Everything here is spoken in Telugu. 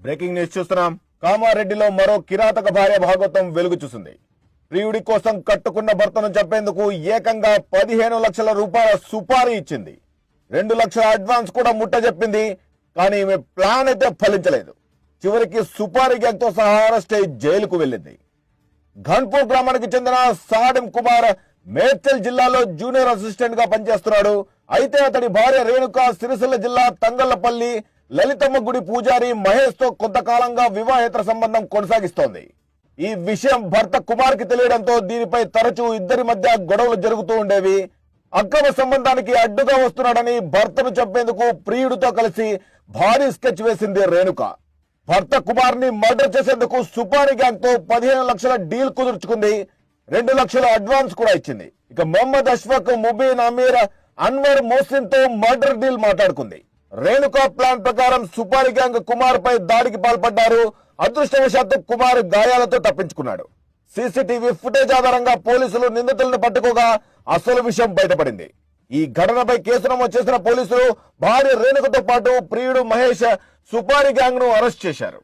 బ్రేకింగ్ న్యూస్ చూస్తున్నాం. కామారెడ్డిలో మరో కిరాతక భార్య భాగవతం వెలుగు చూసింది. ప్రియుడి కోసం కట్టుకున్న భర్తను చంపేందుకు ఏకంగా 15 లక్షల రూపాయల సుపారీ ఇచ్చింది. 2 లక్షల అడ్వాన్స్ కూడా ముట్టజెప్పింది. కానీ ఈమె ప్లాన్ అయితే ఫలించలేదు. చివరికి సుపారీ గ్యాంగ్ తో సహా అరెస్ట్ అయి జైలుకు వెళ్ళింది. ఘన్పూర్ గ్రామానికి చెందిన సాడిం కుమార్ మేడ్చల్ జిల్లాలో జూనియర్ అసిస్టెంట్ గా పనిచేస్తున్నాడు. అయితే అతడి భార్య రేణుక సిరిసిల్ల జిల్లా తంగళ్లపల్లి లలితమ్మ గుడి పూజారి మహేష్ తో కొంతకాలంగా వివాహేతర సంబంధం కొనసాగిస్తోంది. ఈ విషయం భర్త కుమార్ కి తెలియడంతో దీనిపై తరచూ ఇద్దరి మధ్య గొడవలు జరుగుతూ ఉండేవి. అక్రమ సంబంధానికి అడ్డుగా వస్తున్నాడని భర్తను చంపేందుకు ప్రియుడితో కలిసి భారీ స్కెచ్ వేసింది రేణుక. భర్త కుమార్ ని మర్డర్ చేసేందుకు సుపారీ గ్యాంగ్ తో 15 లక్షల డీల్ కుదుర్చుకుంది. 2 లక్షల అడ్వాన్స్ కూడా ఇచ్చింది. ఇక మొహమ్మద్ అష్ఫక్, ముబీన్, అమీర్, అన్వర్, మోసిన్ తో మర్డర్ డీల్ మాట్లాడుకుంది. రేణుక ప్లాన్ ప్రకారం సుపారీ గ్యాంగ్ కుమార్ పై దాడికి పాల్పడ్డారు. అదృష్టవశాత్తు కుమార్ గాయాలతో తప్పించుకున్నాడు. సీసీటీవీ ఫుటేజ్ ఆధారంగా పోలీసులు నిందితులను పట్టుకోగా అసలు విషయం బయటపడింది. ఈ ఘటనపై కేసు నమోదు చేసిన పోలీసులు భార్య రేణుకతో పాటు ప్రియుడు మహేష్ సుపారీ గ్యాంగ్ ను అరెస్ట్ చేశారు.